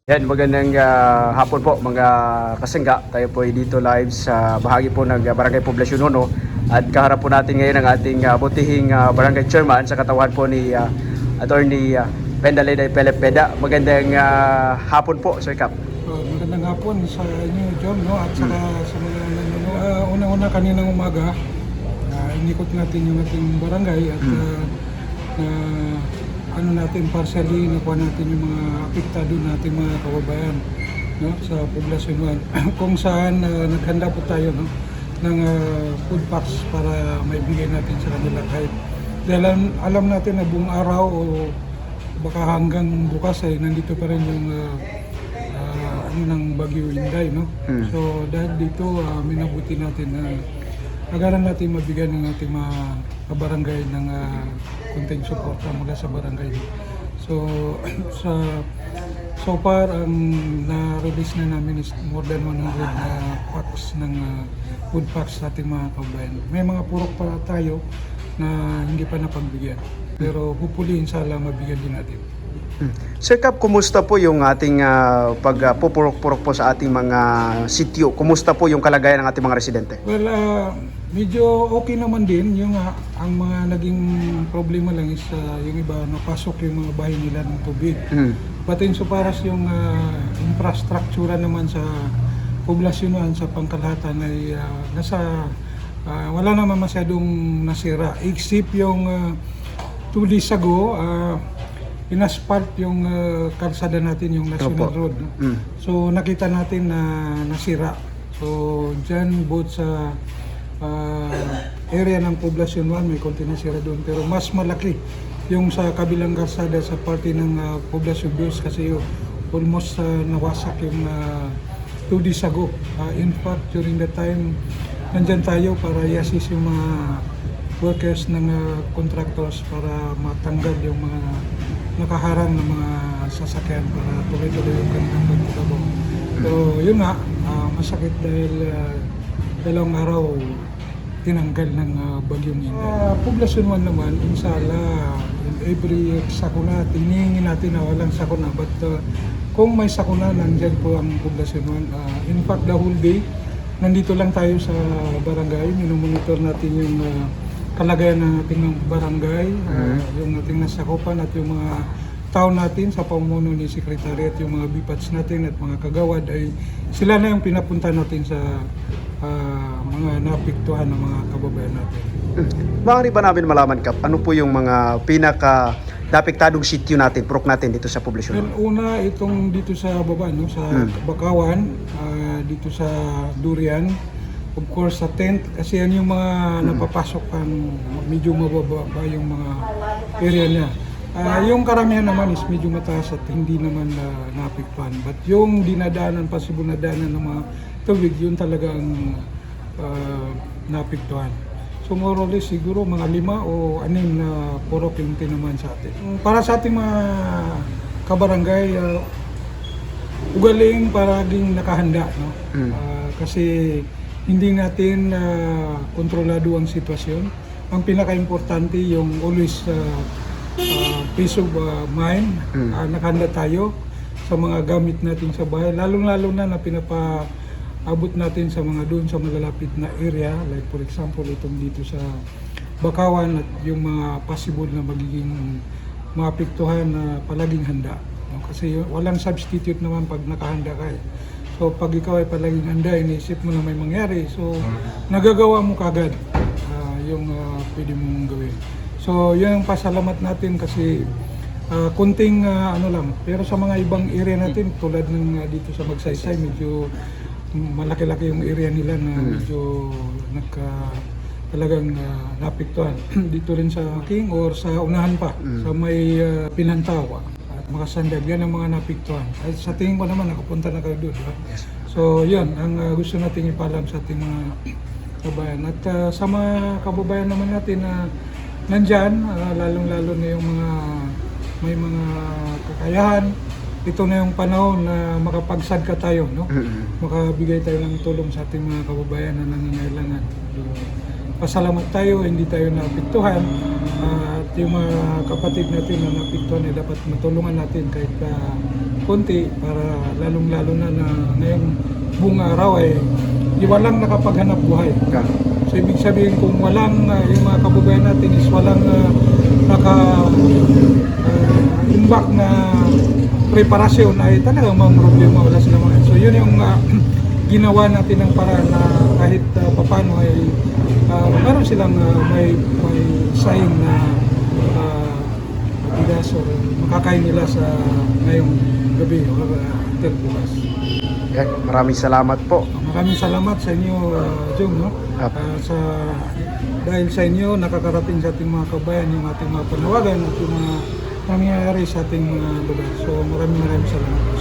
Yan, magandang hapon po mga kasangga. Tayo po ay dito live sa bahagi po ng Barangay Poblasyon 1 at kaharap po natin ngayon ang ating butihing barangay chairman sa katawan po ni Attorney Pendaleda Pelepeda. Magandang hapon po, Sir Cap. Magandang hapon sa inyo, John, no? At saka sa mga nanonood. Una-una kaninang umaga, inikot natin yung ating barangay at partially nakuha natin yung mga apektado natin mga kababayan, no, sa Poblasyon 1 kung saan naghanda po tayo, no, ng food packs para maibigay natin sa kanila kahit dahil alam natin na buong araw o baka hanggang bukas ay nandito pa rin yung ng Bagyo Inday, no? So dahil dito minabuti natin na agaran natin mabigyan ng ating mga kabarangay ng konting suporta mula sa barangay. So so far ang na-release na namin is more than 100 packs ng food packs sa ating mga kababayan. May mga purok pa tayo na hindi pa napagbigyan, pero hopefully inshallah mabigyan din natin. Sir Cap, kumusta po yung ating pagpupurok-purok po sa ating mga sityo? Kumusta po yung kalagayan ng ating mga residente? Well, medyo okay naman din. Yung ang mga naging problema lang is yung iba napasok yung mga bahay nila ng tubig. But insofar as yung infrastructure naman sa poblasyon sa pangkalahatan ay wala naman masyadong nasira. Except yung 2 days ago, inaspalt yung kalsada natin, yung National Road. No? So nakita natin na nasira. So dyan both sa area ng Poblasyon 1 may konti nasira doon, pero mas malaki yung sa kabilang kalsada sa parte ng Poblasyon 2 kasi almost nawasak yung 2 days ago. In fact, during the time nandyan tayo para i-assist yung mga workers ng contractors para matanggal yung mga nakaharang ng mga sasakyan para tuloy-tuloy yung kanilang pagtrabaho. So yun nga, masakit dahil dalawang araw tinanggal ng Bagyong Inday. Poblasyon 1 naman, inshallah, every sakuna, tiningin natin na walang sakuna. But kung may sakuna, nandyan po ang Poblasyon 1. In fact, the whole day, nandito lang tayo sa barangay, minomonitor natin yung kalagayan ng ating barangay, yung ating nasakupan at yung mga tao natin sa pamumuno ni Secretary at yung mga bipats natin at mga kagawad ay sila na yung pinapunta natin sa mga napiktuhan ng mga kababayan natin. Maaari ba namin malaman, Kap, ano po yung mga pinaka napiktadong sityo natin, purok natin dito sa Poblasyon? Well, una itong dito sa baba, no, sa Bakawan, dito sa Durian. Of course, sa tent, kasi yan yung mga napapasok ang medyo mababa yung mga area niya. Yung karamihan naman is medyo mataas at hindi naman naapektuhan. But yung dinadaanan, possible na daanan ng mga tubig, yun talagang naapektuhan. So more or less, siguro mga 5 o 6 na purok yung tinaman sa atin. Para sa ating mga kabarangay, ugaling paraging nakahanda, no? Kasi hindi natin kontrolado ang sitwasyon. Ang pinaka-importante yung always peace of mind. Nakahanda tayo sa mga gamit natin sa bahay. Lalong-lalo na pinapaabot natin sa mga doon sa malalapit na area. Like for example, itong dito sa Bakawan at yung mga possible na magiging maapektuhan na palaging handa. Kasi walang substitute naman pag nakahanda ka. So pag ikaw ay palaging handa, iniisip mo na may mangyari. So nagagawa mo kagad yung pwede mong gawin. So yun ang pasalamat natin kasi kunting ano lang. Pero sa mga ibang area natin, tulad ng dito sa Magsaysay, medyo malaki-laki yung area nila na medyo talagang napiktuhan. Dito rin sa King or sa unahan pa, sa may Pinantawa. Mga sandag, yan ang mga napiktuhan. At sa tingin ko naman, nakapunta na kayo doon. Diba? So yun, ang gusto natin ipalam sa ating mga kababayan. At sa mga kababayan naman natin na nandyan, lalong-lalo na yung mga may mga kakayahan. Ito na yung panahon na makapagsadka tayo, no? Makabigay tayo ng tulong sa ating mga kababayan na nangangailangan. Pasalamat tayo, hindi tayo naapektuhan. At yung mga kapatid natin na napiktuhan ay dapat matulungan natin kahit konti para lalong-lalo na ngayong buong araw ay walang nakapaghanap buhay. So ibig sabihin kung walang yung mga kababayan natin is walang imbak na preparasyon ay talagang mga problema, wala sila mga. So yun yung ginawa natin ng paraan na kahit papano ay meron silang may saying na bigas o makakain nila sa ngayong gabi o bukas. Yan, maraming salamat po. Maraming salamat sa inyo, Jung, no? Dahil sa inyo nakakarating sa ating mga kabayan yung ating mga panawagan at yung mga nangyayari sa ating mga lugar. So maraming salamat.